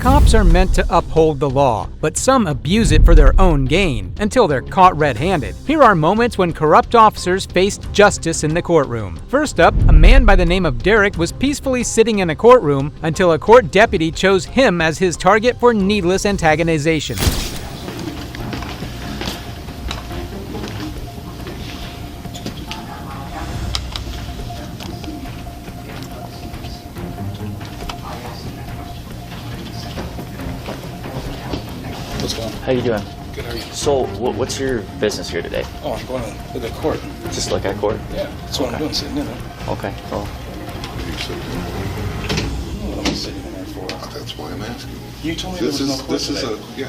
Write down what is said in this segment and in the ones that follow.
Cops are meant to uphold the law, but some abuse it for their own gain until they're caught red-handed. Here are moments when corrupt officers faced justice in the courtroom. First up, a man by the name of Derek was peacefully sitting in a courtroom until a court deputy chose him as his target for needless antagonization. What's going on? How you doing? Good, how are you? So, what's your business here today? Oh, I'm going to the court. Just like at court? Yeah, that's what I'm doing, sitting in there. Okay, well. What am I sitting in there for? That's why I'm asking. You told me there was no court today.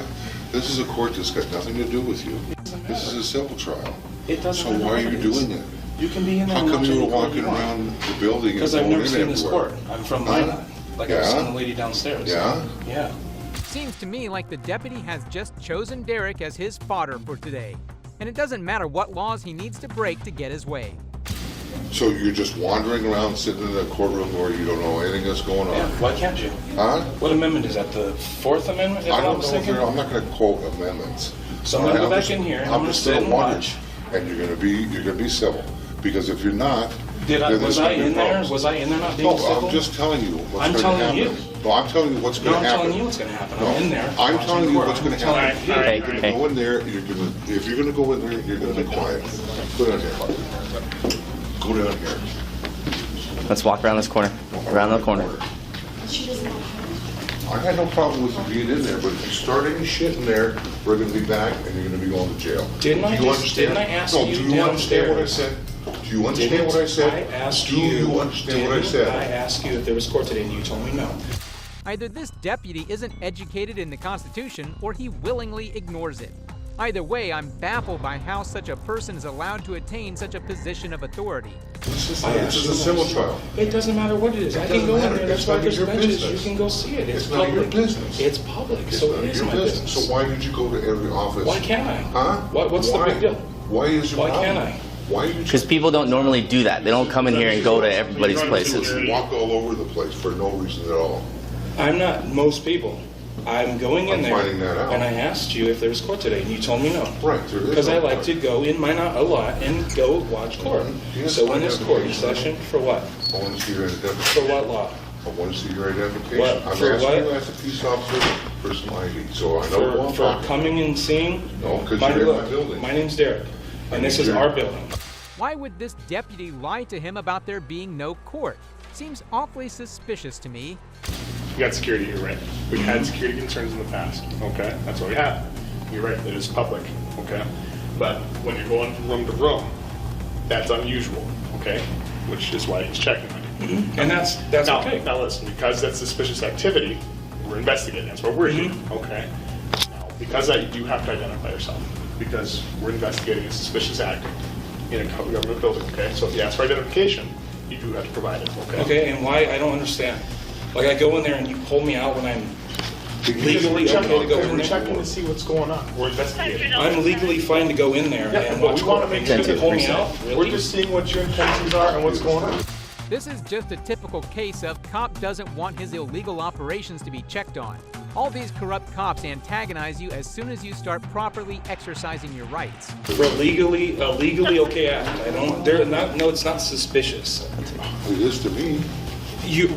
This is a court that's got nothing to do with you. This is a civil trial. It doesn't So matter why are what you it is. doing it? You can be in there How and come watch you any were court walking you want. around the building and Because I've going never in seen this everywhere? court. I'm from Minot. Like I've seen the lady downstairs. Yeah? Yeah. Seems to me like the deputy has just chosen Derek as his fodder for today. And it doesn't matter what laws he needs to break to get his way. So you're just wandering around sitting in a courtroom where you don't know anything that's going on? Yeah, why can't you? Huh? What amendment is that? The Fourth Amendment? I don't know if I'm not going to quote amendments. So I'm going to go back in here and I'm going to sit and watch. And you're going to be civil. Because if you're not, Was I in there? Was I in there not being no, civil? I'm just telling you what's I'm going to telling happen. you. No, I'm telling you what's going to happen. I'm telling you what's going to happen. No, I'm in there. I'm watching telling you court. what's going to I'm happen. telling you. Hey, You're going to go in there, if you're going to go in there, you're going to be quiet. Go down here. Go down here. Let's walk around this corner. Around the corner. I had no problem with you being in there, but if you start any shit in there, we're going to be back and you're going to be going to jail. Didn't I Do you just- understand? didn't I ask No, you do you understand what I downstairs? said? Do you understand what I said? I asked Do you understand what I said? I asked you if there was court today and you told me no. Either this deputy isn't educated in the Constitution or he willingly ignores it. Either way, I'm baffled by how such a person is allowed to attain such a position of authority. This is a civil trial. It doesn't matter what it is. I can go in there. That's why there's benches. You can go see it. It's not your public. business. It's public, It's so none it of is your my business. So why did you go to every office? Why can't I? Huh? What's the big deal? Why is your Why problem? can't I? Why you Because people don't normally do that. They don't come in here and go to everybody's places. walk all over the place for no reason at all? I'm not most people. I'm going in I'm there, finding that out. and I asked you if there was court today, and you told me no. Right, there is Because no I like court. to go in Minot a lot and go watch court. Yes, So when I is have court to. session? For what? I want to see your For identification. what law? I want to see your identification. What? I'm For asking what? you as a peace officer for some ID, so I know what I'm For talking. coming and seeing? No, 'cause My- you're in my look, building. My name's Derek, and this is Derek. our building. Why would this deputy lie to him about there being no court? Seems awfully suspicious to me. We got security here, right? We had security concerns in the past, okay? That's what we had. You're right, it is public, okay? But when you're going from room to room, that's unusual, okay? Which is why he's checking on you. And that's Now, okay. now listen, because that's suspicious activity, we're investigating, that's what we're here, okay? Now, because of that, you have to identify yourself, because we're investigating a suspicious act in a government building, okay? So if you ask for identification, you do have to provide it, okay? Okay, and why? I don't understand. Like I go in there and you pull me out when I'm Because legally we're okay to go in We're there. checking to see what's going on, we're investigating. I'm legally fine to go in there Yeah, and but watch we want to court. make sure You that pull me out? we're Really? just seeing what your intentions are and what's going on. This is just a typical case of cop doesn't want his illegal operations to be checked on. All these corrupt cops antagonize you as soon as you start properly exercising your rights. For a legally okay act. I don't. They're not. No, it's not suspicious. It is to me.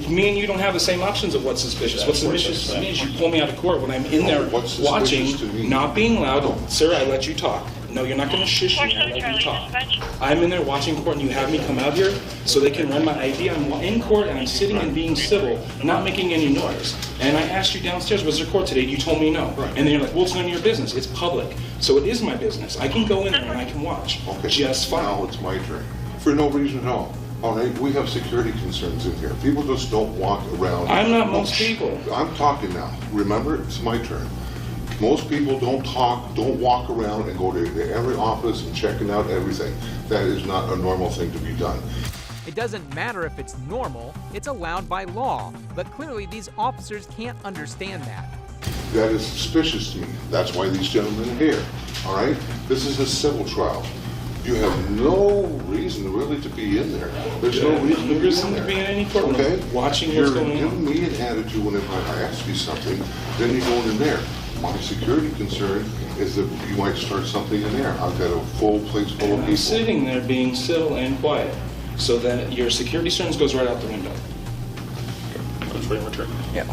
Me and you don't have the same options of what's suspicious. What's suspicious to me is you pull me out of court when I'm in there What's suspicious watching, to me? not being loud. Sir, I let you talk. No, you're not going to shush me. I let you talk. I'm in there watching court, and you have me come out here so they can run my ID. I'm in court, and I'm sitting and being civil, not making any noise. And I asked you downstairs, was there court today? You told me no. And then you're like, well, it's none of your business. It's public. So it is my business. I can go in there and I can watch Okay, just fine. now it's my turn. For no reason at all. All right, we have security concerns in here. People just don't walk around. I'm not most people. I'm talking now. Remember, it's my turn. Most people don't talk, don't walk around and go to every office and checking out everything. That is not a normal thing to be done. It doesn't matter if it's normal, it's allowed by law. But clearly these officers can't understand that. That is suspicious to me. That's why these gentlemen are here. All right? This is a civil trial. You have no reason really to be in there. There's no reason to be in any courtroom. Okay? Watching what's going on. You're giving me an attitude whenever I ask you something, then you're going in there. My security concern is that you might start something in there. I've got a full place full of I'm people. sitting there being civil and quiet, so that your security concerns goes right out the window. That's where you return. Yeah.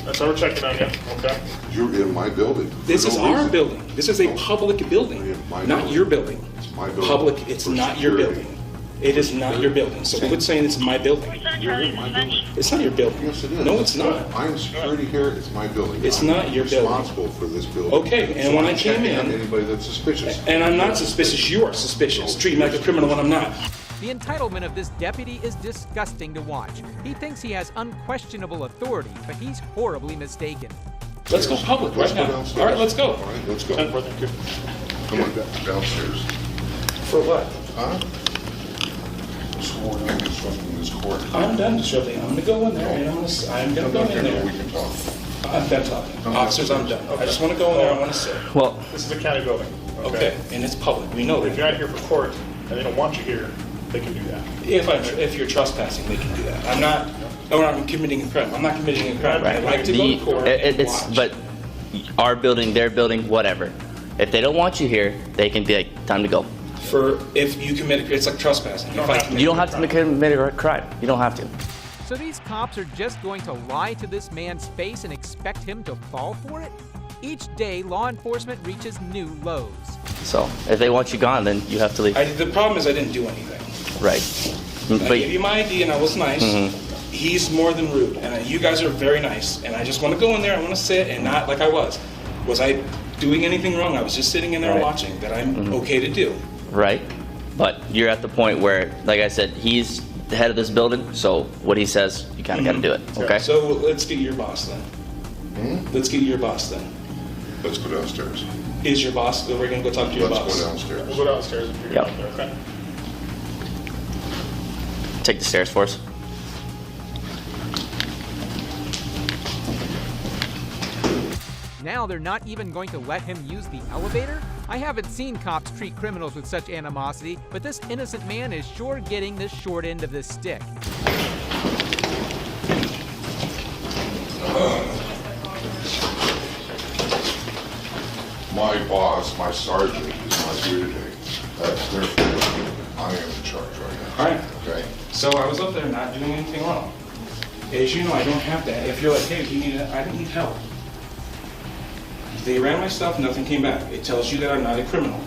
That's how we're checking on you, okay? You're in my building. This For is no our reason. building. This is a public building, My not building. your building. It's my building. Public, it's For not your security. building. It is not your building. So quit saying it's my building. You're in my building. It's not your building. Yes, it is. No, it's not. I'm security here. It's my building. It's I'm not your building. responsible for this building. Okay, and So when I I'm came checking on in- anybody that's suspicious. And I'm not suspicious. You are suspicious. Treat me like a criminal when I'm not. The entitlement of this deputy is disgusting to watch. He thinks he has unquestionable authority, but he's horribly mistaken. Let's go public Let's right go now. downstairs. All right, let's go. All right, let's go. 10-4, thank you. Come on, downstairs. For what? Huh? So we're not disrupting this court. I'm done disrupting. I'm gonna go in there and I'm gonna go in We there. can talk. I'm done talking. Officers, I'm done. I just wanna go in there. I wanna sit. Well, This is a county building, Okay, and it's public. We know If you're not that. here for court and they don't want you here, they can do that. If you're trespassing, they can do that. I'm committing a crime. I'm not committing a crime. I right. like to go to court and It's watch. but our building, their building, whatever. If they don't want you here, they can be like, time to go. For if you commit, it's like trespassing. If I commit You don't a have to crime. commit a crime. You don't have to. So these cops are just going to lie to this man's face and expect him to fall for it? Each day, law enforcement reaches new lows. So if they want you gone, then you have to leave. The problem is I didn't do anything. Right. I gave you my ID and I was nice. He's more than rude, and you guys are very nice. And I just want to go in there. I want to sit and not like I was. Was I doing anything wrong? I was just sitting in there Right. watching. That I'm okay to do. Right. But you're at the point where, like I said, he's the head of this building. So what he says, you kind of got to do it. Okay. So let's get your boss then. Let's get your boss then. Let's go downstairs. Is your boss? We're gonna go talk to your Let's boss. go downstairs. We'll go downstairs if you're Yep. down there, okay? Take the stairs for us. Now they're not even going to let him use the elevator? I haven't seen cops treat criminals with such animosity, but this innocent man is sure getting the short end of this stick. My boss, my sergeant, is not here today. That's their fault. I am in charge right now. All right. Okay? So I was up there not doing anything wrong. As you know, I don't have that. If you're like, hey, you need it, I don't need help. They ran my stuff, nothing came back. It tells you that I'm not a criminal.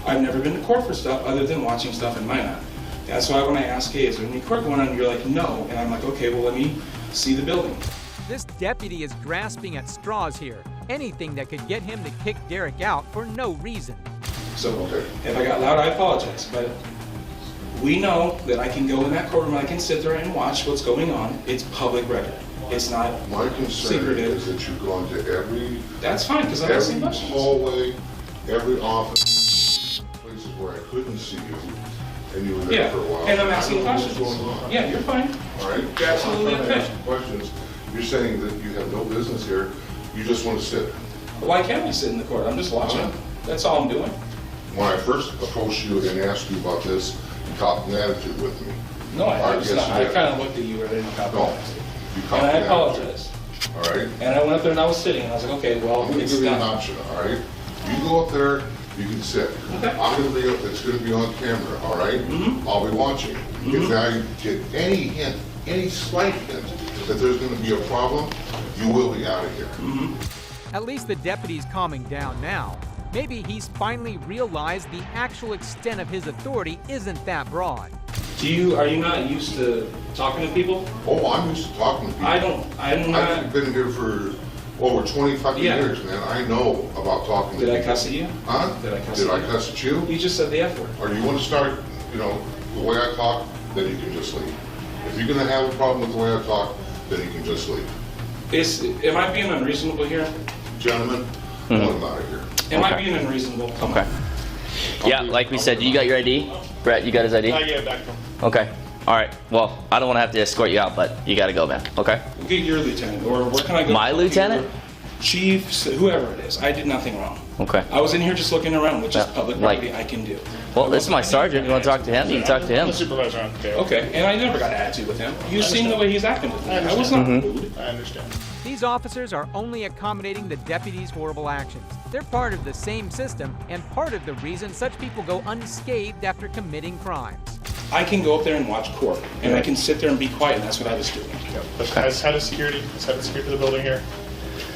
I've never been to court for stuff other than watching stuff in Minot. That's why when I ask, hey, is there any court going on? You're like, no. And I'm like, okay, well, let me see the building. This deputy is grasping at straws here. Anything that could get him to kick Derek out for no reason. So Okay. if I got loud, I apologize. But we know that I can go in that courtroom, I can sit there and watch what's going on. It's public record. It's not My concern secretive. is that you've gone to every That's fine, because I'm asking questions. hallway, every office, places where I couldn't see you, and you were there Yeah, for a while. and I'm I asking don't know what's questions. going on. Yeah, you're fine. All right? You're absolutely I'm trying to okay. ask you questions. You're saying that you have no business here, you just want to sit. Why can't I sit in the court? I'm just watching. That's all I'm doing. When I first approached you and asked you about this, you copped an attitude with me. No, I was guess not. you I did. kind of looked at you and didn't cop No, it. you And copped I an attitude. apologize. All right? And I went up there and I was sitting and I was like, okay, well, I'm gonna it's give you an done. option, all right? You go up there, you can sit. Okay. I'm gonna be up, it's gonna be on camera, all right? I'll be watching. If I get any hint, any slight hint that there's gonna be a problem, you will be out of here. At least the deputy's calming down now. Maybe he's finally realized the actual extent of his authority isn't that broad. Are you not used to talking to people? Oh, I'm used to talking to people. I'm not. I've been here for over 25 Yeah. years, man. I know about talking to Did I people. cuss at you? Huh? Did I cuss Did at I you? cuss at you? You just said the F word. Or you want to start, the way I talk, then you can just leave. If you're gonna have a problem with the way I talk, then you can just leave. Am I being unreasonable here? Gentlemen, let him out of here. Am I Okay. being unreasonable? Come Okay. on. Yeah, like we said, you got your ID? Brett, you got his ID? I get it back to him. Okay. All right. Well, I don't want to have to escort you out, but you got to go, man. Okay? Get your lieutenant, or where can I go? My lieutenant? chiefs, whoever it is. I did nothing wrong. Okay. I was in here just looking around, which is public like- property. I can do. Well, this is my sergeant. You want to talk to him? You can talk to I'm him. the supervisor on the Okay, and I never got an attitude with him. You seen the way he's acting with me. I was not rude. I understand. These officers are only accommodating the deputies' horrible actions. They're part of the same system and part of the reason such people go unscathed after committing crimes. I can go up there and watch court, and I can sit there and be quiet, and that's what I was doing. But as head of security for the building here,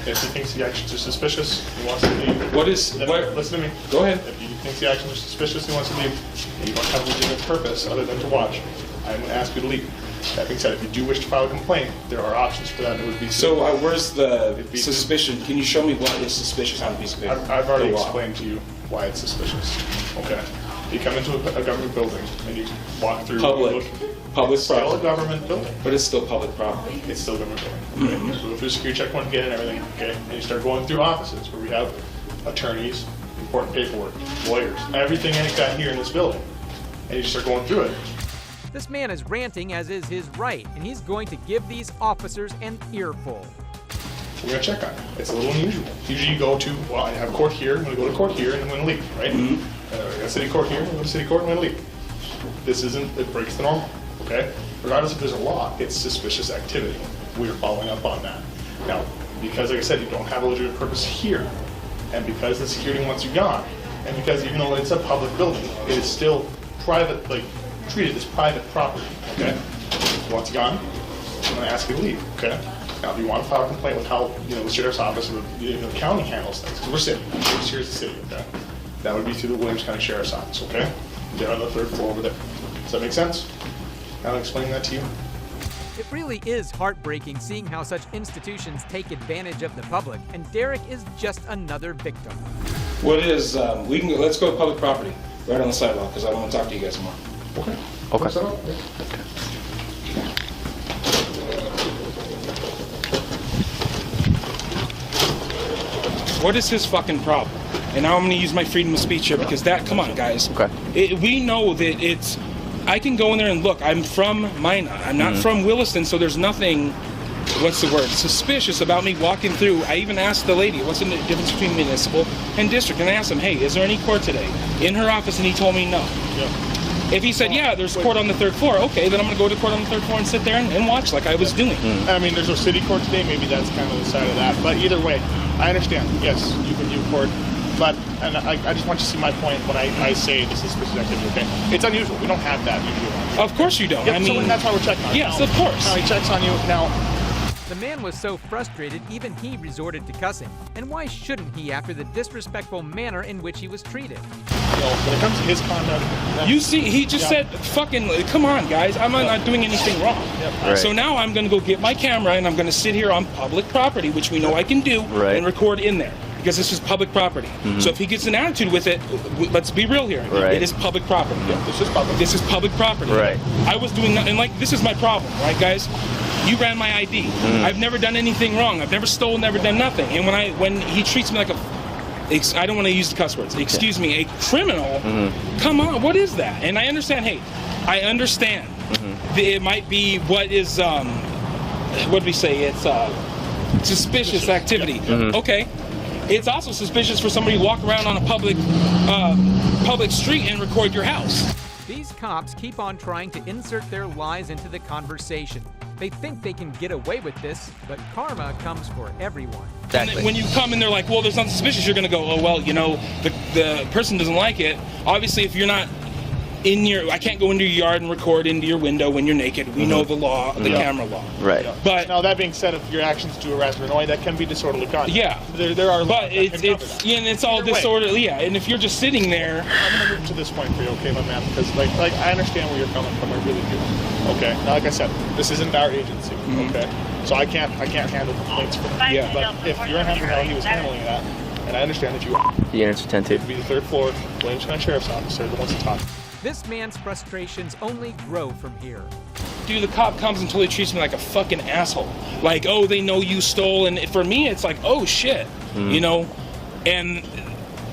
if he thinks the actions are suspicious, he wants to leave. Listen to me. Go ahead. If he thinks the actions are suspicious, he wants to leave, and you don't have a legitimate purpose other than to watch, I'm going to ask you to leave. That being said, if you do wish to file a complaint, there are options for that. It would be So where's the suspicion? Can you show me what is suspicious on a piece of paper? I've already The law. explained to you why it's suspicious. Okay. You come into a government building and you walk through. Public It's still a property. government building. But it's still public property. It's still a government building. Okay. You go through a security checkpoint again and everything. Okay. And you start going through offices where we have attorneys, important paperwork, lawyers, everything like that here in this building. And you just start going through it. This man is ranting as is his right, and he's going to give these officers an earful. We're going to check on it. It's a little unusual. Usually you go to, well, I have court here, I'm going to go to court here, and I'm going to leave, right? I got city court here, I'm going to city court, and I'm going to leave. This isn't, it breaks the normal, okay? Regardless if there's a law, it's suspicious activity. We're following up on that. Now, because, like I said, you don't have a legitimate purpose here, and because the security wants you gone, and because even though it's a public building, it is still private, like, treated as private property, okay? Once gone, I'm going to ask you to leave, okay? Now, if you want to file a complaint with how, the sheriff's office or the county handles things, because we're city, here's the city, okay? That would be through the Williams County Sheriff's Office, okay? They're on the 3rd floor over there. Does that make sense? I'll explain that to you. It really is heartbreaking seeing how such institutions take advantage of the public, and Derek is just another victim. What is, let's go to public property, right on the sidewalk, because I want to talk to you guys more. Okay. What is his fucking problem? And now I'm going to use my freedom of speech here because come on, guys. Okay. We know that I can go in there and look. I'm from Minot. I'm not from Williston, so there's nothing, suspicious about me walking through. I even asked the lady, what's the difference between municipal and district? And I asked him, hey, is there any court today? In her office, and he told me no. Yeah. If he said, yeah, there's court on the 3rd floor, okay, then I'm going to go to court on the 3rd floor and sit there and watch like I was doing. I mean, there's no city court today, maybe that's kind of the side of that. But either way, I understand, yes, you can do court. But, and I just want you to see my point when I say this is suspicious activity, okay? It's unusual, we don't have that usually. Of course you don't. Yeah, so that's why we're checking on you. Yes, of course. Now he checks on you, now, The man was so frustrated, even he resorted to cussing. And why shouldn't he after the disrespectful manner in which he was treated? when it comes to his conduct... You see, he just said, fucking, come on, guys, I'm not doing anything wrong. Right. So now I'm going to go get my camera and I'm going to sit here on public property, which we know I can do, and record in there. Because this is public property. So if he gets an attitude with it, let's be real here. Right. It is public property. Yeah, this is public. This is public property. Right. I was doing nothing, like, this is my problem, right, guys? You ran my ID. I've never done anything wrong. I've never stolen, never done nothing. And when he treats me like I don't want to use the cuss words. Excuse me, a criminal. Come on, what is that? And I understand. Hey, I understand. It might be what is what do we say? It's suspicious activity. Okay. It's also suspicious for somebody to walk around on a public street and record your house. These cops keep on trying to insert their lies into the conversation. They think they can get away with this, but karma comes for everyone. Exactly. When you come and they're like, well, there's nothing suspicious, you're going to go, oh, well, the person doesn't like it. Obviously, if you're not I can't go into your yard and record into your window when you're naked. We know the law, the camera law. Right. But Now, that being said, if your actions do harass or annoy, that can be disorderly conduct. Yeah. There are laws But that can cover that. and it's all Either way. disorderly. Yeah. And if you're just sitting there, I'm going to move to this point for you, okay, my man? Because, like I understand where you're coming from. I really do. Okay? Now, like I said, this isn't our agency, okay? So I can't handle complaints from you. Yeah. But if you're happy how he was handling that, and I understand that you The answer 10-2. be the 3rd floor Williams County Sheriff's Officer that wants to talk. This man's frustrations only grow from here. dude, the cop comes and totally treats me like a fucking asshole. Like, oh, they know you stole. And for me, it's like, oh, shit. And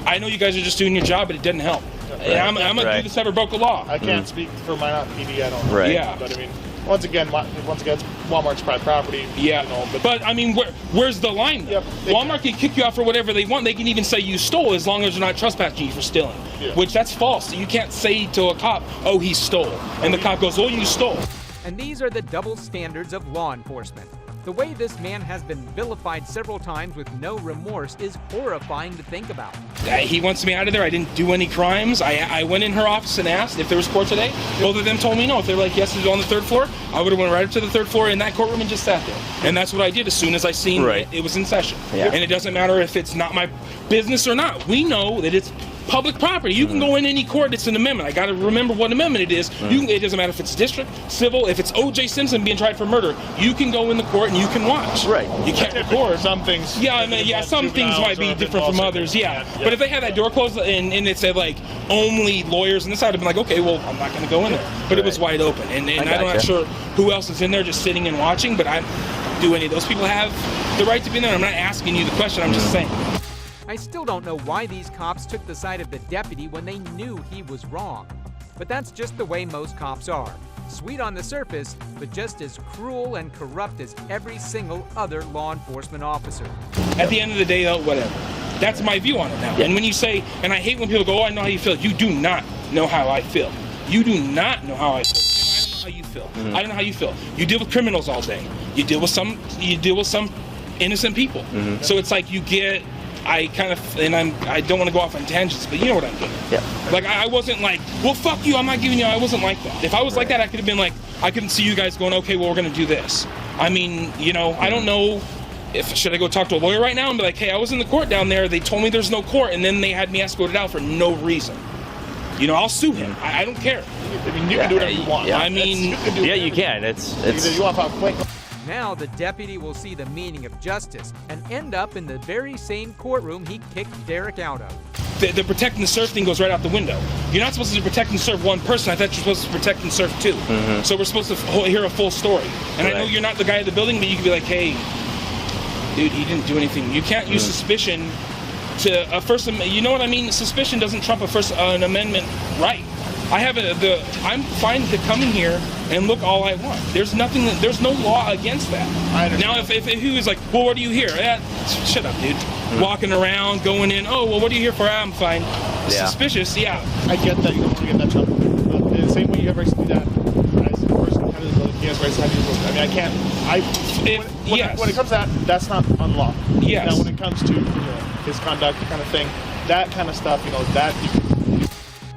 I know you guys are just doing your job, but it didn't help. And I'm a dude that's never broke a law. I can't speak for my PD, I don't know. Right. Yeah. But I mean, once again, it's Walmart's private property. Yeah, You know, but I mean, where's the line? Yep. Walmart can kick you out for whatever they want. They can even say you stole as long as they're not trespassing you for stealing. Yeah. Which that's false. You can't say to a cop, "Oh, he stole," and the cop goes, "Oh, you stole." And these are the double standards of law enforcement. The way this man has been vilified several times with no remorse is horrifying to think about. He wants me out of there. I didn't do any crimes. I went in her office and asked if there was court today. Both of them told me no. If they were like, yes, it's on the 3rd floor, I would have went right up to the 3rd floor in that courtroom and just sat there. And that's what I did as soon as I seen it was in session. Yeah. And it doesn't matter if it's not my business or not. We know that it's public property. You can go in any court. It's an amendment. I got to remember what amendment it is. It doesn't matter if it's district, civil, if it's O.J. Simpson being tried for murder. You can go in the court and you can watch. Right. You can't record. Some things. Yeah, I mean, some things might be different from others. Yeah. But if they had that door closed and it said like only lawyers, and this, I'd have been like, okay, well, I'm not going to go in there. But it was wide open, and I'm not sure who else is in there just sitting and watching. But do any of those people have the right to be in there? I'm not asking you the question. I'm just saying. I still don't know why these cops took the side of the deputy when they knew he was wrong. But that's just the way most cops are. Sweet on the surface, but just as cruel and corrupt as every single other law enforcement officer. At the end of the day, though, whatever. That's my view on it now. And when you say, and I hate when people go, oh, I know how you feel. You do not know how I feel. You do not know how I feel. I don't know how you feel. I don't know how you feel. You deal with criminals all day. You deal with some innocent people. So it's like you get, I don't want to go off on tangents, but you know what I'm getting. Yeah. Like, I wasn't like, well, fuck you, I'm not giving you, I wasn't like that. If I was like that, I could have been like, I couldn't see you guys going, okay, well, we're going to do this. I mean, you know, I don't know should I go talk to a lawyer right now and be like, hey, I was in the court down there, they told me there's no court, and then they had me escorted out for no reason. You know, I'll sue him. I don't care. I mean, you can do whatever you want. Yeah. I mean, You can. It's you want to quick. Now the deputy will see the meaning of justice and end up in the very same courtroom he kicked Derek out of. The protect and serve thing goes right out the window. You're not supposed to protect and serve one person. I thought you're supposed to protect and serve two. So we're supposed to hear a full story. And I know you're not the guy at the building, but you can be like, hey, dude, he didn't do anything. You can't use suspicion to a First Amendment. You know what I mean? Suspicion doesn't trump an amendment right. I'm fine to come in here and look all I want. There's no law against that. Now, if he was like, well, what are you here? Shut up, dude. Walking around, going in, oh, well, what are you here for? I'm fine. Suspicious, yeah. I get that. You don't want to get that trouble. But in the same way you have rights to do that, as a person head of the building, he has rights to have you. I mean, I can't. When it comes to that, that's not unlawful. Yes. Now, when it comes to his conduct kind of thing, that kind of stuff, that you can.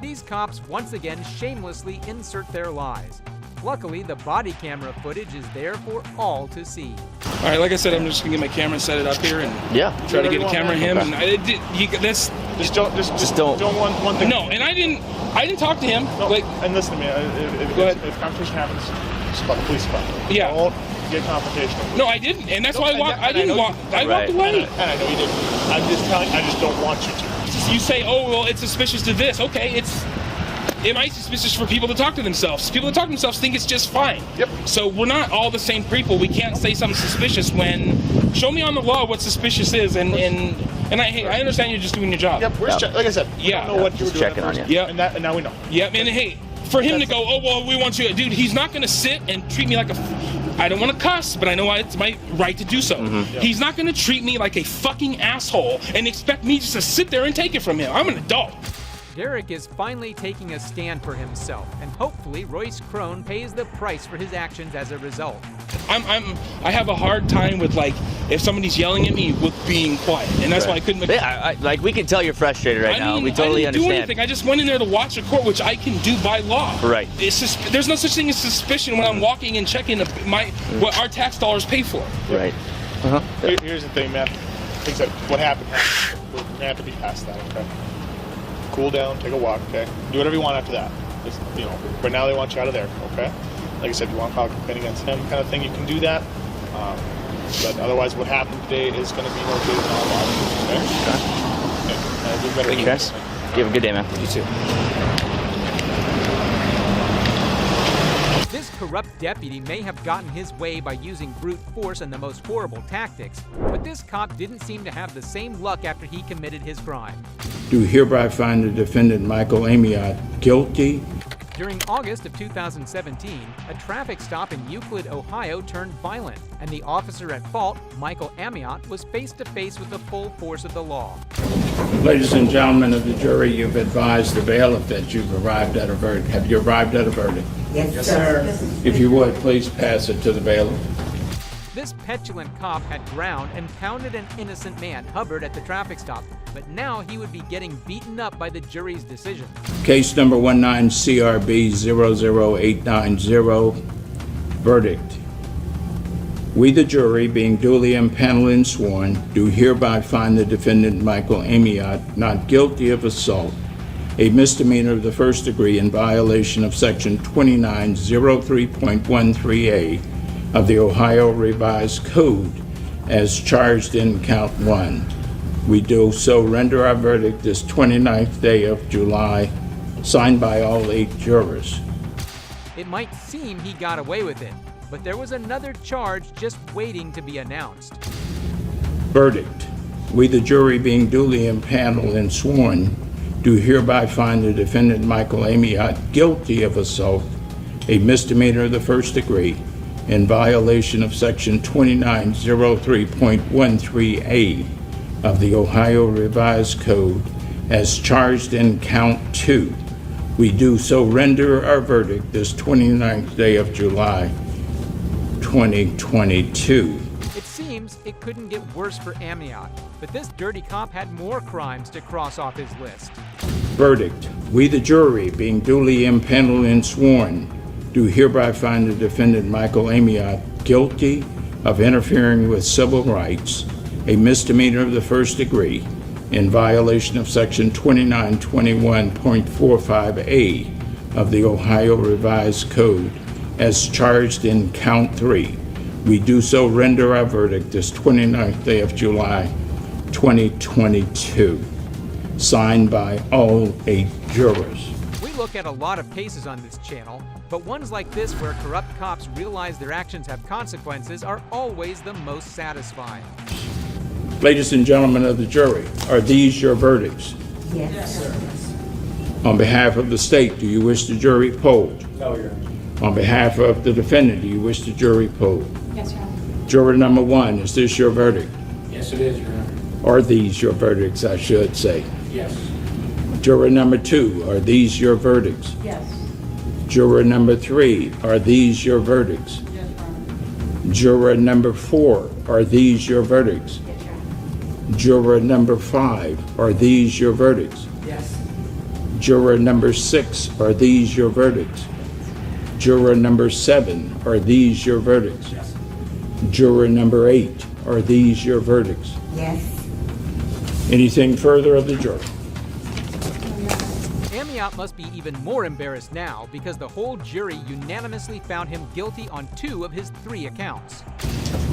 These cops once again shamelessly insert their lies. Luckily, the body camera footage is there for all to see. All right, like I said, I'm just gonna get my camera and set it up here and try to get a camera of him. Okay. And Just don't one thing. No, and I didn't talk to him. No, like, and listen to me. If confrontation happens, just call the police department. Yeah. Don't get confrontation. No, I didn't, and that's why I walked away. And I know you didn't. I'm just telling. I just don't want you to. You say, oh, well, it's suspicious to this. Okay, it might be suspicious for people to talk to themselves. People that talk to themselves think it's just fine. Yep. So we're not all the same people. We can't say something suspicious when, show me on the law what suspicious is, and I understand you're just doing your job. Yep. Like I said, we don't know what you were doing. Checking on you. Yeah. And now we know. Yep. And hey, for him to go, oh, well, we want you, dude, he's not going to sit and treat me like I don't want to cuss, but I know it's my right to do so. He's not going to treat me like a fucking asshole and expect me just to sit there and take it from him. I'm an adult. Derek is finally taking a stand for himself, and hopefully Royce Crone pays the price for his actions as a result. I have a hard time with, like, if somebody's yelling at me with being quiet, and that's why I couldn't. Yeah, like we can tell you're frustrated right now. We totally I didn't understand. do anything. I just went in there to watch a court, which I can do by law. Right. There's no such thing as suspicion when I'm walking and checking what our tax dollars pay for. Right. Here's the thing, man. Things that what happened. We're have to be past that. Okay. Cool down, take a walk, okay? Do whatever you want after that. Just, but now they want you out of there, okay? Like I said, you want to file a complaint against him kind of thing, you can do that. But otherwise, what happened today is going to be notated in our law. Okay? Thank you, guys. You have a good day, man. You too. This corrupt deputy may have gotten his way by using brute force and the most horrible tactics, but this cop didn't seem to have the same luck after he committed his crime. Do hereby find the defendant Michael Amiot guilty During August of 2017, a traffic stop in Euclid, Ohio turned violent, and the officer at fault, Michael Amiot, was face to face with the full force of the law. Ladies and gentlemen of the jury, you've advised the bailiff that you've arrived at a verdict. Have you arrived at a verdict? Yes, sir. If you would, please pass it to the bailiff. This petulant cop had ground and pounded an innocent man, Hubbard, at the traffic stop, but now he would be getting beaten up by the jury's decision. Case number 19CRB00890, verdict. We, the jury, being duly impaneled and sworn, do hereby find the defendant Michael Amiot not guilty of assault, a misdemeanor of the first degree in violation of Section 2903.13a of the Ohio Revised Code as charged in Count 1. We do so render our verdict this 29th day of July, signed by all 8 jurors. It might seem he got away with it, but there was another charge just waiting to be announced. Verdict. We, the jury, being duly impaneled and sworn, do hereby find the defendant Michael Amiot guilty of assault, a misdemeanor of the first degree, in violation of Section 2903.13a of the Ohio Revised Code as charged in Count 2. We do so render our verdict this 29th day of July, 2022. It seems it couldn't get worse for Amiot, but this dirty cop had more crimes to cross off his list. Verdict. We, the jury, being duly impaneled and sworn, do hereby find the defendant Michael Amiot guilty of interfering with civil rights, a misdemeanor of the first degree, in violation of Section 2921.45a of the Ohio Revised Code, as charged in Count 3. We do so render our verdict this 29th day of July, 2022. Signed by all 8 jurors. We look at a lot of cases on this channel, but ones like this where corrupt cops realize their actions have consequences are always the most satisfying. Ladies and gentlemen of the jury, are these your verdicts? Yes, sir. On behalf of the state, do you wish the jury polled? No, Your Honor. On behalf of the defendant, do you wish the jury polled? Yes, Your Honor. Juror number 1, is this your verdict? Yes, it is, Your Honor. Are these your verdicts, I should say? Yes. Juror number 2, are these your verdicts? Yes. Juror number 3, are these your verdicts? Yes, Your Honor. Juror number 4, are these your verdicts? Yes, Your Honor. Juror number 5, are these your verdicts? Yes. Juror number 6, are these your verdicts? Juror number 7, are these your verdicts? Yes. Juror number 8, are these your verdicts? Yes. Anything further of the jury? Amiot must be even more embarrassed now because the whole jury unanimously found him guilty on 2 of his 3 accounts.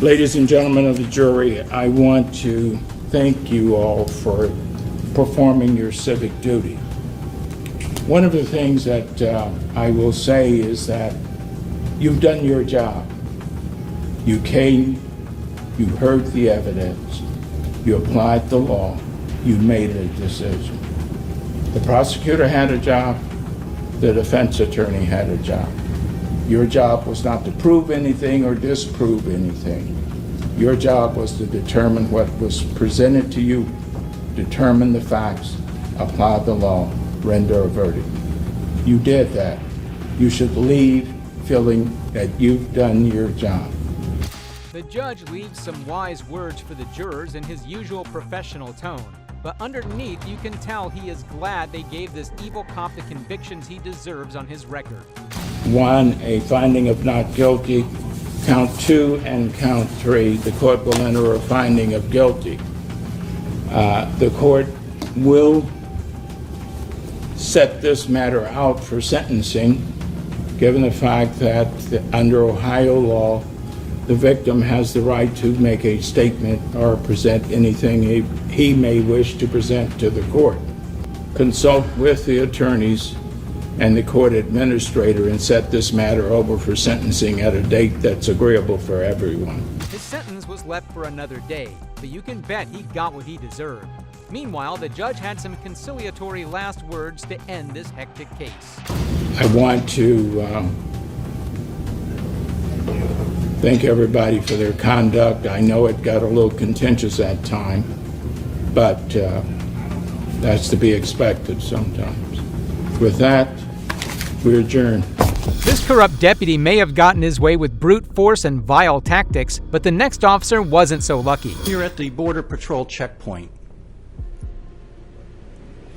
Ladies and gentlemen of the jury, I want to thank you all for performing your civic duty. One of the things that I will say is that you've done your job. You came, you heard the evidence, you applied the law, you made a decision. The prosecutor had a job, the defense attorney had a job. Your job was not to prove anything or disprove anything. Your job was to determine what was presented to you, determine the facts, apply the law, render a verdict. You did that. You should leave feeling that you've done your job. The judge leaves some wise words for the jurors in his usual professional tone, but underneath you can tell he is glad they gave this evil cop the convictions he deserves on his record. 1, a finding of not guilty. Count 2 and count 3, the court will enter a finding of guilty. The court will set this matter out for sentencing, given the fact that under Ohio law, the victim has the right to make a statement or present anything he may wish to present to the court. Consult with the attorneys and the court administrator and set this matter over for sentencing at a date that's agreeable for everyone. His sentence was left for another day, but you can bet he got what he deserved. Meanwhile, the judge had some conciliatory last words to end this hectic case. I want to thank everybody for their conduct. I know it got a little contentious that time, but that's to be expected sometimes. With that, we adjourn. This corrupt deputy may have gotten his way with brute force and vile tactics, but the next officer wasn't so lucky. You're at the Border Patrol checkpoint.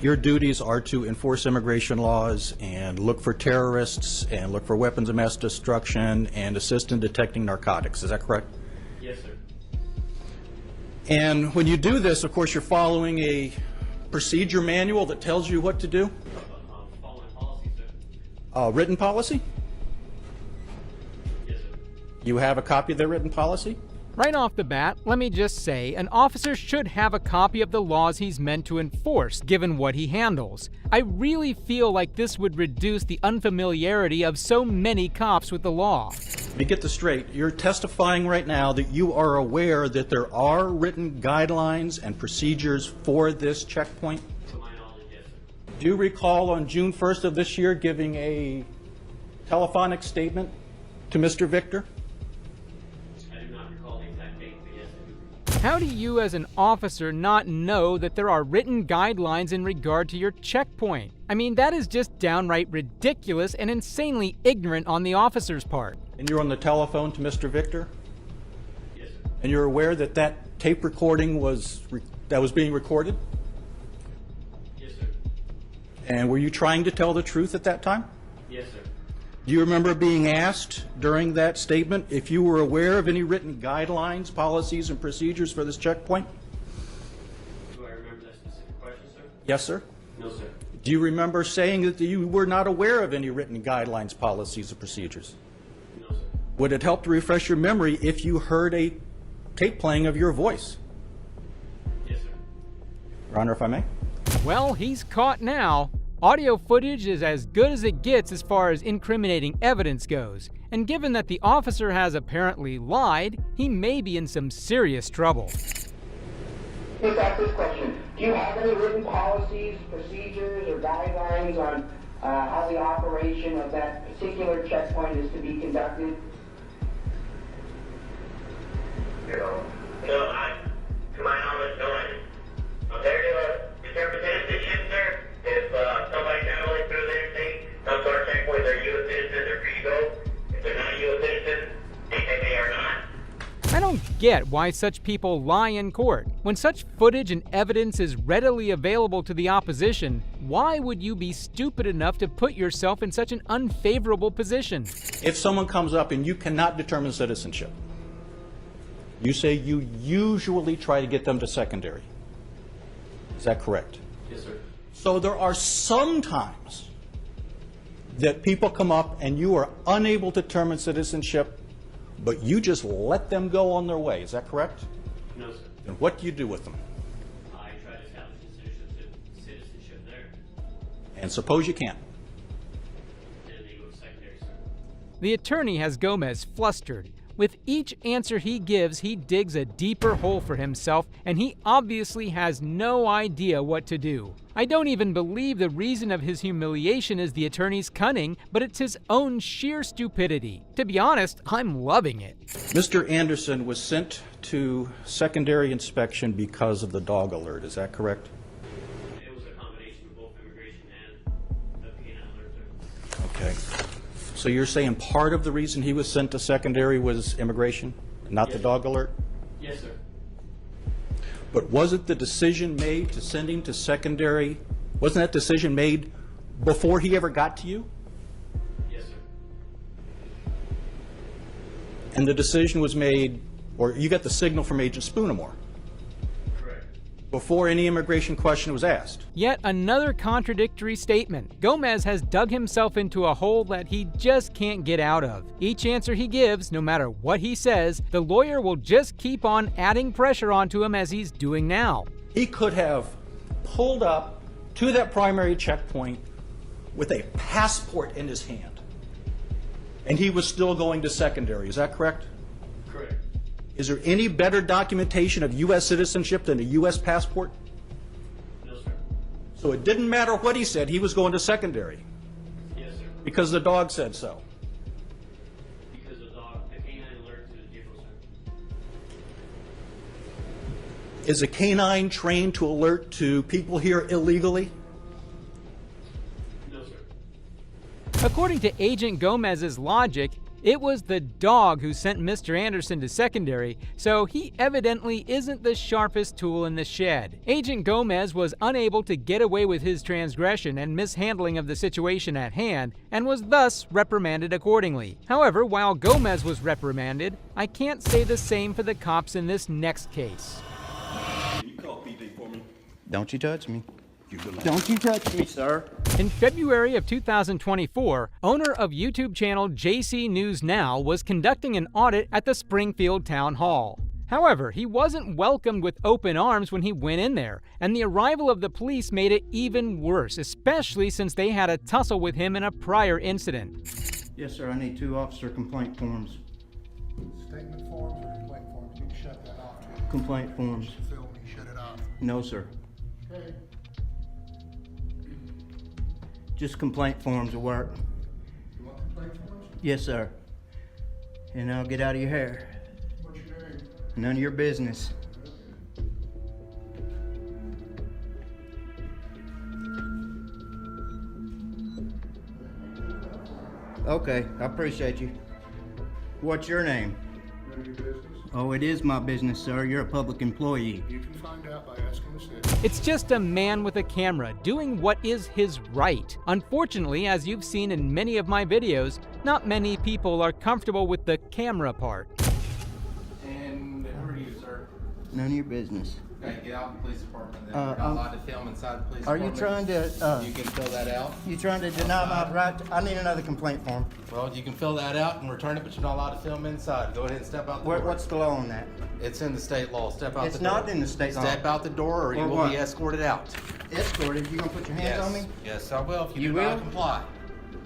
Your duties are to enforce immigration laws and look for terrorists and look for weapons of mass destruction and assist in detecting narcotics. Is that correct? Yes, sir. And when you do this, of course, you're following a procedure manual that tells you what to do? Following policy, sir. Written policy? Yes, sir. You have a copy of the written policy? Right off the bat, let me just say, an officer should have a copy of the laws he's meant to enforce, given what he handles. I really feel like this would reduce the unfamiliarity of so many cops with the law. Let me get this straight. You're testifying right now that you are aware that there are written guidelines and procedures for this checkpoint? To my knowledge, yes, sir. Do you recall on June 1st of this year giving a telephonic statement to Mr. Victor? I do not recall the exact date, but yes, I do. How do you as an officer not know that there are written guidelines in regard to your checkpoint? I mean, that is just downright ridiculous and insanely ignorant on the officer's part. And you're on the telephone to Mr. Victor? Yes, sir. And you're aware that that tape recording was being recorded? Yes, sir. And were you trying to tell the truth at that time? Yes, sir. Do you remember being asked during that statement if you were aware of any written guidelines, policies, and procedures for this checkpoint? Do I remember that specific question, sir? Yes, sir. No, sir. Do you remember saying that you were not aware of any written guidelines, policies, or procedures? No, sir. Would it help to refresh your memory if you heard a tape playing of your voice? Yes, sir. Your Honor, if I may? Well, he's caught now. Audio footage is as good as it gets as far as incriminating evidence goes, and given that the officer has apparently lied, he may be in some serious trouble. Let's ask this question. Do you have any written policies, procedures, or guidelines on how the operation of that particular checkpoint is to be conducted? No, to my knowledge, no. There is represented position, sir. If somebody's traveling through there, say, some sort of checkpoint, they're U.S. citizens, they're free to go. If they're not U.S. citizens, they say they are not. I don't get why such people lie in court. When such footage and evidence is readily available to the opposition, why would you be stupid enough to put yourself in such an unfavorable position? If someone comes up and you cannot determine citizenship, you say you usually try to get them to secondary. Is that correct? Yes, sir. So there are some times that people come up and you are unable to determine citizenship, but you just let them go on their way. Is that correct? No, sir. And what do you do with them? I try to establish the citizenship there. And suppose you can't. Then they go to secondary, sir. The attorney has Gomez flustered. With each answer he gives, he digs a deeper hole for himself, and he obviously has no idea what to do. I don't even believe the reason of his humiliation is the attorney's cunning, but it's his own sheer stupidity. To be honest, I'm loving it. Mr. Anderson was sent to secondary inspection because of the dog alert. Is that correct? It was a combination of both immigration and the P&L alert, sir. Okay. So you're saying part of the reason he was sent to secondary was immigration, not the Yes. dog alert? Yes, sir. But wasn't the decision made to send him to secondary, wasn't that decision made before he ever got to you? Yes, sir. And the decision was made, or you got the signal from Agent Spoonamore, Correct. before any immigration question was asked. Yet another contradictory statement. Gomez has dug himself into a hole that he just can't get out of. Each answer he gives, no matter what he says, the lawyer will just keep on adding pressure onto him as he's doing now. He could have pulled up to that primary checkpoint with a passport in his hand, and he was still going to secondary. Is that correct? Correct. Is there any better documentation of U.S. citizenship than a U.S. passport? So it didn't matter what he said, he was going to secondary. Yes, sir. Because the dog said so. Because the canine alert to the vehicle, sir. Is a canine trained to alert to people here illegally? No, sir. According to Agent Gomez's logic, it was the dog who sent Mr. Anderson to secondary, so he evidently isn't the sharpest tool in the shed. Agent Gomez was unable to get away with his transgression and mishandling of the situation at hand, and was thus reprimanded accordingly. However, while Gomez was reprimanded, I can't say the same for the cops in this next case. You call PD for me. Don't you touch me. Don't you touch me, sir. In February of 2024, owner of YouTube channel JC News Now was conducting an audit at the Springfield Town Hall. However, he wasn't welcomed with open arms when he went in there, and the arrival of the police made it even worse, especially since they had a tussle with him in a prior incident. Yes, sir. I need 2 officer complaint forms. Statement forms or complaint forms? You can shut that off too. Complaint forms. You feel me? Shut it off. No, sir. Okay. Just complaint forms will work. You want complaint forms? Yes, sir. And I'll get out of your hair. What's your name? None of your business. Okay, I appreciate you. What's your name? None of your business? Oh, it is my business, sir. You're a public employee. You can find out by asking the city. It's just a man with a camera doing what is his right. Unfortunately, as you've seen in many of my videos, not many people are comfortable with the camera part. And who are you, sir? None of your business. Okay, get out of the police department then. You're not allowed to film inside the police Are department. you trying to, You can fill that out. you trying to deny my right? I need another complaint form. Well, you can fill that out and return it, but you're not allowed to film inside. Go ahead and step out the door. What's the law on that? It's in the state law. Step out It's the door. not in the state law. Step out the door or you Or will what? be escorted out. Escorted? You gonna put your hands Yes. on me? Yes, I will if you, You do not will? comply.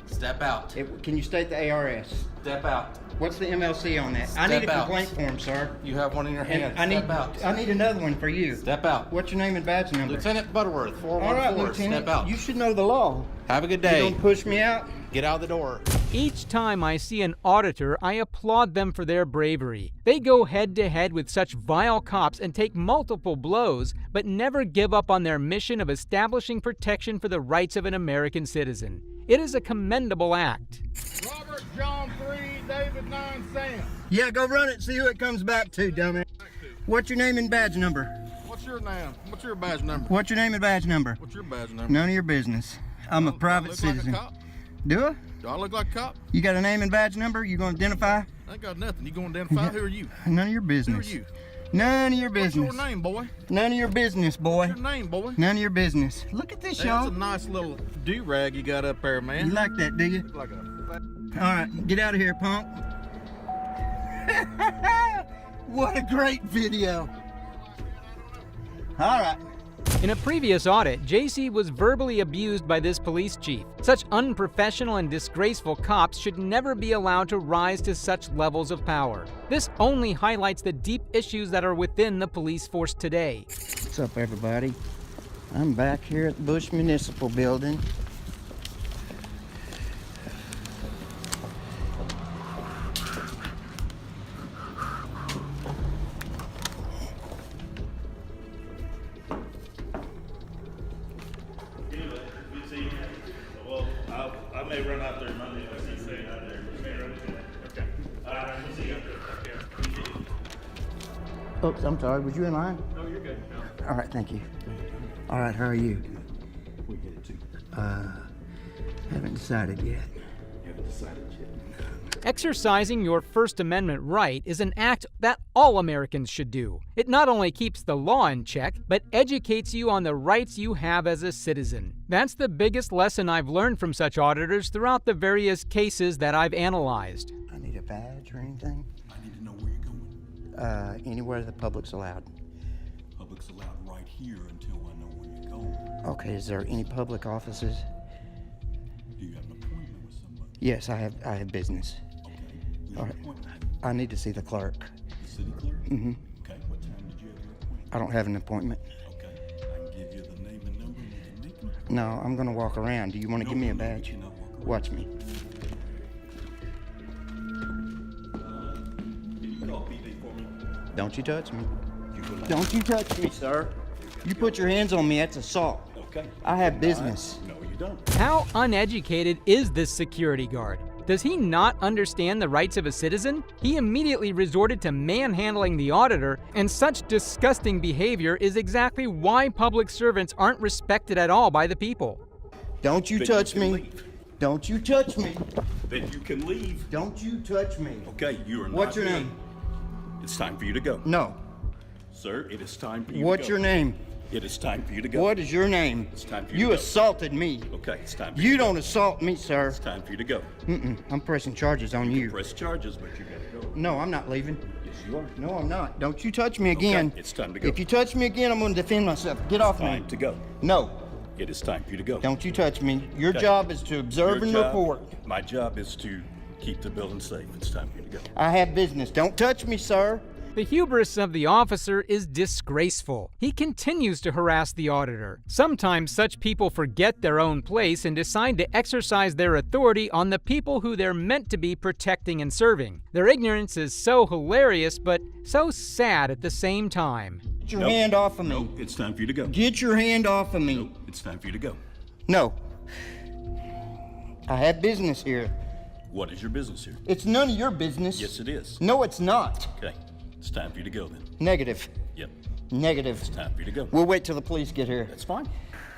Step out. Can you state the ARS? Step out. What's the MLC on that? I need Step a out. complaint form, sir. You have one in your hand. And Step out. I need another one for you. Step out. What's your name and badge number? Lieutenant Butterworth, 414. All right, Lieutenant. Step out. You should know the law. Have a good You day. gonna push me out? Get out the door. Each time I see an auditor, I applaud them for their bravery. They go head to head with such vile cops and take multiple blows, but never give up on their mission of establishing protection for the rights of an American citizen. It is a commendable act. Robert John 3, David 9, Sam. Yeah, go run it. See who it comes back to, dumbass. What's your name and badge number? What's your name? What's your badge number? What's your name and badge number? What's your badge number? None of your business. I'm a private look citizen. Like a cop? Do I? Do I look like a cop? You got a name and badge number? You gonna identify? I ain't got nothing. You gonna identify? Who are you? None of your Who are business. you? None of your What's business. your name, boy? None of your business, boy. What's your name, boy? None of your business. Look at this, Hey, that's y'all. a nice little do-rag you got up there, man. You like that, do you? Like a All right, get out of here, punk. What a great video. All right. In a previous audit, JC was verbally abused by this police chief. Such unprofessional and disgraceful cops should never be allowed to rise to such levels of power. This only highlights the deep issues that are within the police force today. What's up, everybody? I'm back here at the Bush Municipal Building. Well, I may run out there Monday if I see you out there. Okay. All right, we'll see you out there. Oops, I'm sorry. Was you in line? No, you're good. No. All right, thank you. All right, how are you? We get it too. Haven't decided yet. Haven't decided yet. Exercising your First Amendment right is an act that all Americans should do. It not only keeps the law in check, but educates you on the rights you have as a citizen. That's the biggest lesson I've learned from such auditors throughout the various cases that I've analyzed. I need a badge or anything? I need to know where you're going. Anywhere the public's allowed. Public's allowed right here until I know where you're going. Okay, is there any public offices? Do you have an appointment with somebody? Yes, I have business. Okay. Who's All your right. appointment? I need to see the clerk. The city clerk? Mm-hmm. Okay. What time did you have your appointment? I don't have an appointment. Okay. I can give you the name and number and you can make an No, I'm gonna walk around. Do you want to give me a badge? Watch me. Don't you touch me. Don't you touch me, sir. You put your hands on me, that's assault. Okay. I have business. No, you don't. How uneducated is this security guard? Does he not understand the rights of a citizen? He immediately resorted to manhandling the auditor, and such disgusting behavior is exactly why public servants aren't respected at all by the people. Don't you touch me. Don't you touch me. Then you can leave. Don't you touch me. Okay, you are not. What's your here. name? It's time for you to go. No. Sir, it is time for you to go. What's your name? It is time for you to go. What is your name? It's time for you You to go. assaulted me. Okay, it's time for You you to don't go. assault me, sir. It's time for you to go. I'm pressing charges on you. Press charges, but you gotta go. No, I'm not leaving. Yes, you are. No, I'm not. Don't you touch me again. Okay, it's time to go. If you touch me again, I'm going to defend myself. Get off me. Time to go. No. It is time for you to go. Don't you touch me. Your Okay. job is to observe Your and job- report. My job is to keep the building safe. It's time for you to go. I have business. Don't touch me, sir. The hubris of the officer is disgraceful. He continues to harass the auditor. Sometimes such people forget their own place and decide to exercise their authority on the people who they're meant to be protecting and serving. Their ignorance is so hilarious, but so sad at the same time. Get your hand off of me. Nope, it's time for you to go. Get your hand off of me. Nope, it's time for you to go. No. I have business here. What is your business here? It's none of your business. Yes, it is. No, it's not. Okay, it's time for you to go then. Negative. Yep, Negative. it's time for you to go. We'll wait till the police get here. That's fine.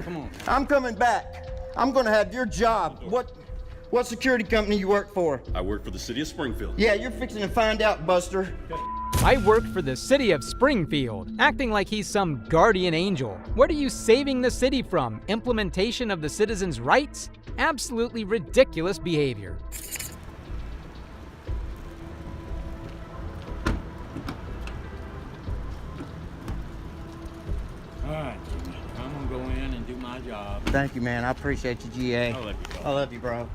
Come on. I'm coming back. I'm going to have your job. What security company you work for? I work for the city of Springfield. Yeah, you're fixing to find out, Buster. I work for the city of Springfield, acting like he's some guardian angel. What are you saving the city from? Implementation of the citizens' rights? Absolutely ridiculous behavior. All right, I'm gonna go in and do my job. Thank you, man. I appreciate you, GA. I love you, bro. I love you, bro.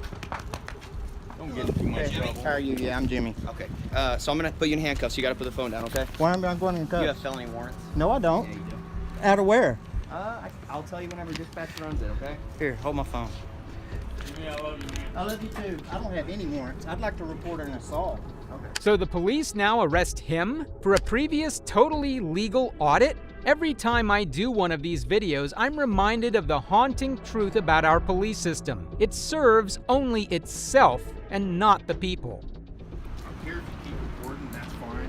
Don't get in too much trouble. How are you? Yeah, I'm Jimmy. Okay, so I'm gonna put you in handcuffs. You gotta put the phone down, okay? Why am I going in cuffs? You have felony warrants. No, I don't. Yeah, you do. Out of where? I'll tell you whenever dispatch runs it, okay? Here, hold my phone. Jimmy, I love you, man. I love you too. I don't have any warrants. I'd like to report an assault. Okay. So the police now arrest him for a previous totally legal audit? Every time I do one of these videos, I'm reminded of the haunting truth about our police system. It serves only itself and not the people. I'm here to keep recording, that's fine.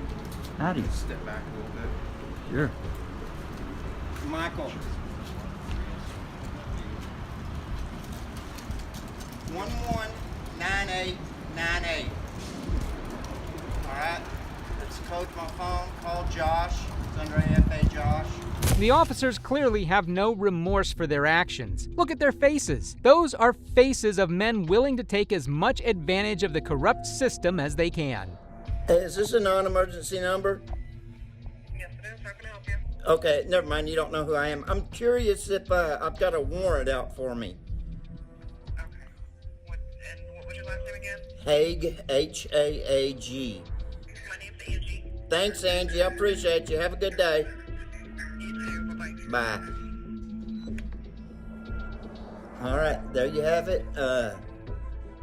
Howdy. Step back a little bit. Sure. Michael. 119898. All right. Let's code my phone. Call Josh. It's under AFA Josh. The officers clearly have no remorse for their actions. Look at their faces. Those are faces of men willing to take as much advantage of the corrupt system as they can. Hey, is this a non-emergency number? Yes, it is. How can I help you? Okay, never mind. You don't know who I am. I'm curious if I've got a warrant out for me. Okay. What was your last name again? Haig, H-A-A-G. My name's Angie. Thanks, Angie. I appreciate you. Have a good day. You too. Bye-bye. Bye. All right, there you have it. I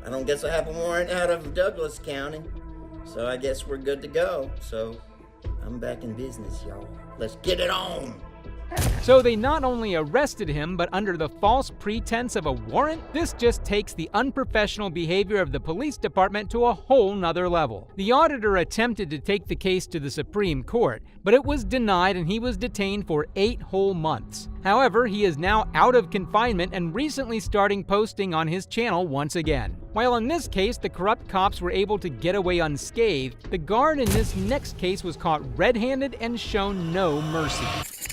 don't guess I have a warrant out of Douglas County, so I guess we're good to go. So I'm back in business, y'all. Let's get it on. So they not only arrested him, but under the false pretense of a warrant? This just takes the unprofessional behavior of the police department to a whole nother level. The auditor attempted to take the case to the Supreme Court, but it was denied and he was detained for 8 whole months. However, he is now out of confinement and recently starting posting on his channel once again. While in this case, the corrupt cops were able to get away unscathed, the guard in this next case was caught red-handed and shown no mercy.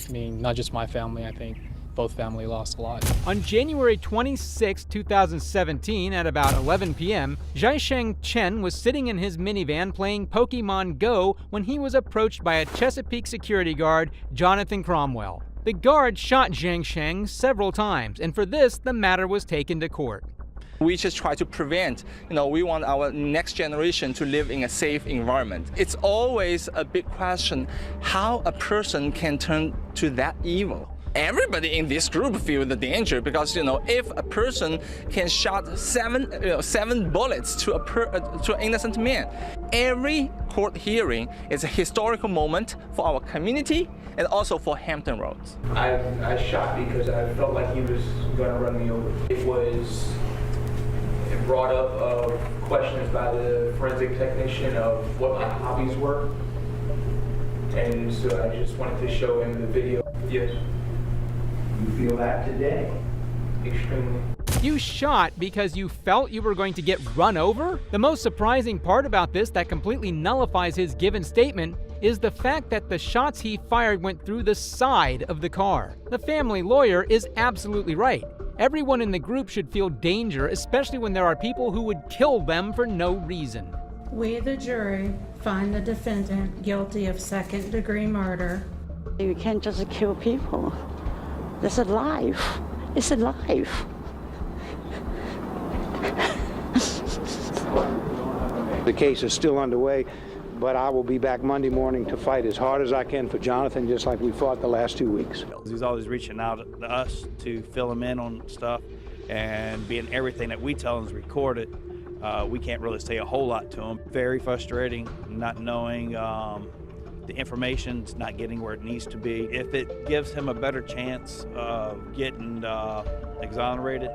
I mean, not just my family, I think both family lost a lot. On January 26, 2017, at about 11 p.m., Zhaisheng Chen was sitting in his minivan playing Pokemon Go when he was approached by a Chesapeake security guard, Jonathan Cromwell. The guard shot Zhaisheng several times, and for this, the matter was taken to court. We just try to prevent, we want our next generation to live in a safe environment. It's always a big question how a person can turn to that evil. everybody in this group feel the danger, because if a person can shot seven bullets to an innocent man, every court hearing is a historical moment for our community and also for Hampton Roads. I shot because I felt like he was going to run me over. It brought up questions by the forensic technician of what my hobbies were, and so I just wanted to show him the video. Yes. You feel that today? Extremely. You shot because you felt you were going to get run over? The most surprising part about this that completely nullifies his given statement is the fact that the shots he fired went through the side of the car. The family lawyer is absolutely right. Everyone in the group should feel danger, especially when there are people who would kill them for no reason. We, the jury, find the defendant guilty of second-degree murder. You can't just kill people. It's a life. It's a life. The case is still underway, but I will be back Monday morning to fight as hard as I can for Jonathan, just like we fought the last 2 weeks. He's always reaching out to us to fill him in on stuff, and being everything that we tell him is recorded, we can't really say a whole lot to him. Very frustrating not knowing the information's not getting where it needs to be. If it gives him a better chance of getting exonerated,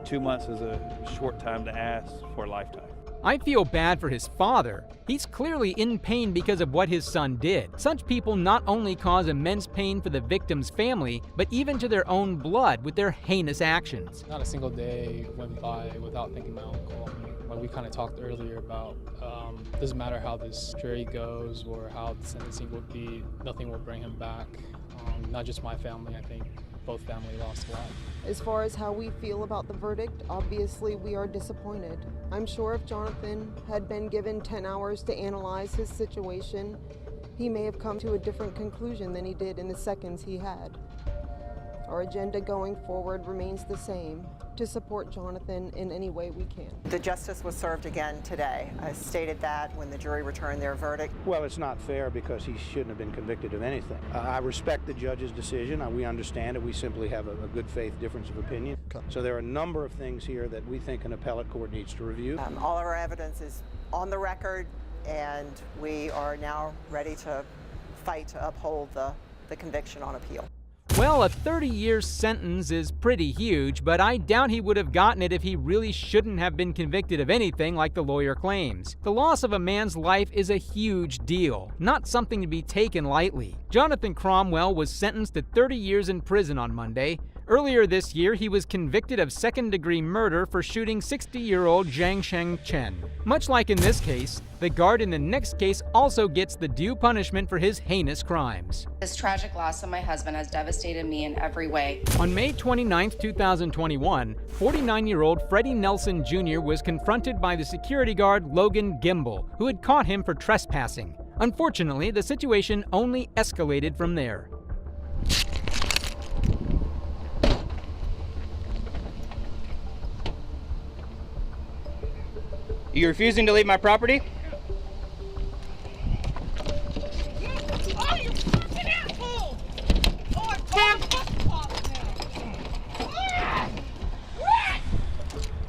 2 months is a short time to ask for a lifetime. I feel bad for his father. He's clearly in pain because of what his son did. Such people not only cause immense pain for the victim's family, but even to their own blood with their heinous actions. Not a single day went by without thinking my uncle. Like we kind of talked earlier about, doesn't matter how this jury goes or how the sentencing will be, nothing will bring him back. Not just my family, I think both families lost a lot. As far as how we feel about the verdict, obviously we are disappointed. I'm sure if Jonathan had been given 10 hours to analyze his situation, he may have come to a different conclusion than he did in the seconds he had. Our agenda going forward remains the same, to support Jonathan in any way we can. The justice was served again today. I stated that when the jury returned their verdict. Well, it's not fair because he shouldn't have been convicted of anything. I respect the judge's decision. We understand it. We simply have a good faith difference of opinion. So there are a number of things here that we think an appellate court needs to review. All of our evidence is on the record, and we are now ready to fight to uphold the conviction on appeal. Well, a 30-year sentence is pretty huge, but I doubt he would have gotten it if he really shouldn't have been convicted of anything like the lawyer claims. The loss of a man's life is a huge deal, not something to be taken lightly. Jonathan Cromwell was sentenced to 30 years in prison on Monday. Earlier this year, he was convicted of second-degree murder for shooting 60-year-old Jiang Sheng Chen. Much like in this case, the guard in the next case also gets the due punishment for his heinous crimes. This tragic loss of my husband has devastated me in every way. On May 29, 2021, 49-year-old Freddie Nelson Jr. was confronted by the security guard Logan Gimble, who had caught him for trespassing. Unfortunately, the situation only escalated from there. You refusing to leave my property? Oh, you fucking asshole! Oh, I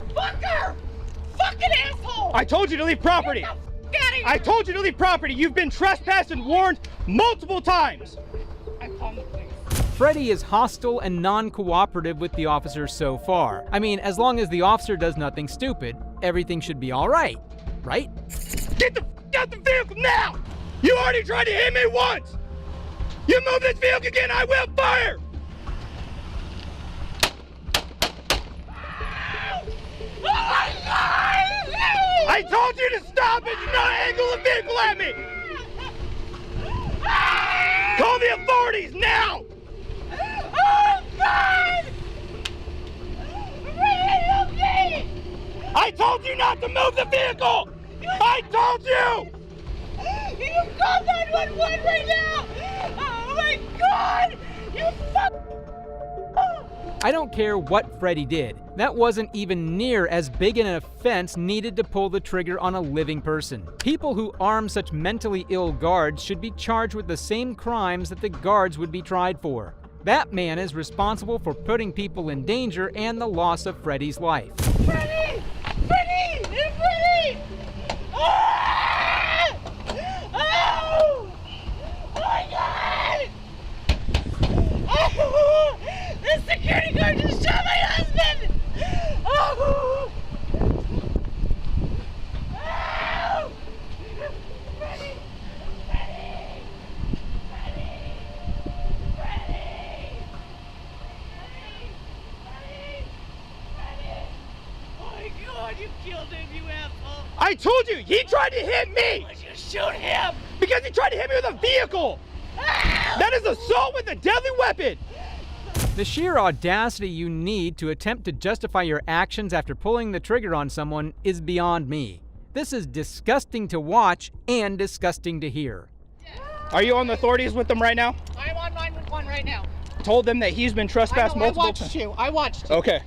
fucker! Fucking asshole! I told you to leave property! I told you to leave property! You've been trespassed and warned multiple times! Freddie is hostile and non-cooperative with the officers so far. I mean, as long as the officer does nothing stupid, everything should be all right, right? Get the f*** out the vehicle now! You already tried to hit me once! You move this vehicle again, I will fire! Oh my God! I told you to stop and do not angle the vehicle at me! Call the authorities now! Oh God! Help me! I told you not to move the vehicle! I told you! You call 911 right now! Oh my God! You fuck! I don't care what Freddie did. That wasn't even near as big an offense needed to pull the trigger on a living person. People who arm such mentally ill guards should be charged with the same crimes that the guards would be tried for. That man is responsible for putting people in danger and the loss of Freddie's life. Freddie! Freddie! It's Freddie! Ah! Oh! Oh my God! Oh! The security guard just shot my husband! Oh! Oh! Freddie! Freddie! Freddie! Freddie! Oh my God, you killed him, you asshole! I told you, he tried to hit me! Why'd you shoot him? Because he tried to hit me with a vehicle! That is assault with a deadly weapon! The sheer audacity you need to attempt to justify your actions after pulling the trigger on someone is beyond me. This is disgusting to watch and disgusting to hear. Are you on the authorities with them right now? I'm on 911 right now. Told them that he's been trespassed multiple times. I watched you. Okay.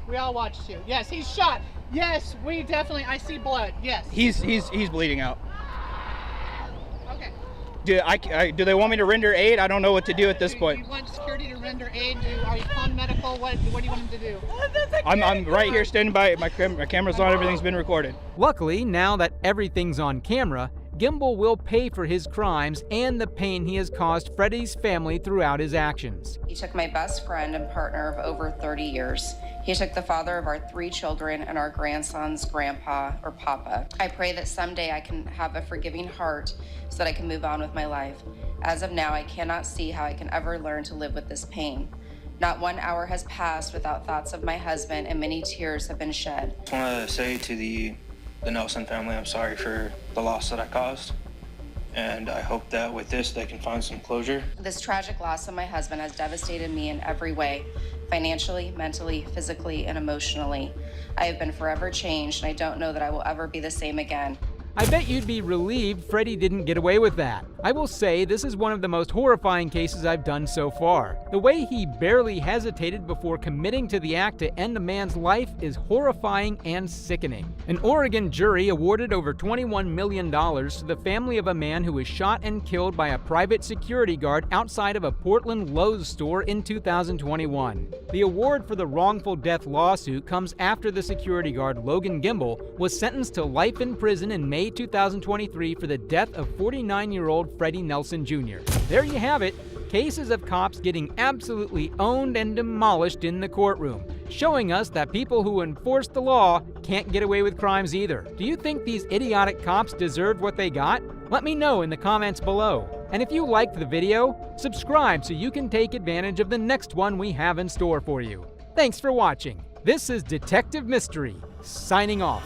We all watched you. Yes, he's shot. Yes, we definitely, I see blood. Yes. He's bleeding out. Okay. Do they want me to render aid? I don't know what to do at this point. You want security to render aid? Are you calling medical? What do you want him to do? I'm right here standing by. My camera's on. Everything's been recorded. Luckily, now that everything's on camera, Gimbel will pay for his crimes and the pain he has caused Freddie's family throughout his actions. He took my best friend and partner of over 30 years. He took the father of our 3 children and our grandson's grandpa or papa. I pray that someday I can have a forgiving heart so that I can move on with my life. As of now, I cannot see how I can ever learn to live with this pain. Not 1 hour has passed without thoughts of my husband, and many tears have been shed. I want to say to the Nelson family, I'm sorry for the loss that I caused. And I hope that with this, they can find some closure. This tragic loss of my husband has devastated me in every way, financially, mentally, physically, and emotionally. I have been forever changed, and I don't know that I will ever be the same again. I bet you'd be relieved Freddie didn't get away with that. I will say this is one of the most horrifying cases I've done so far. The way he barely hesitated before committing to the act to end a man's life is horrifying and sickening. An Oregon jury awarded over $21 million to the family of a man who was shot and killed by a private security guard outside of a Portland Lowe's store in 2021. The award for the wrongful death lawsuit comes after the security guard Logan Gimbel was sentenced to life in prison in May 2023 for the death of 49-year-old Freddie Nelson Jr. There you have it. Cases of cops getting absolutely owned and demolished in the courtroom, showing us that people who enforce the law can't get away with crimes either. Do you think these idiotic cops deserved what they got? Let me know in the comments below. And if you liked the video, subscribe so you can take advantage of the next one we have in store for you. Thanks for watching. This is Detective Mystery, signing off.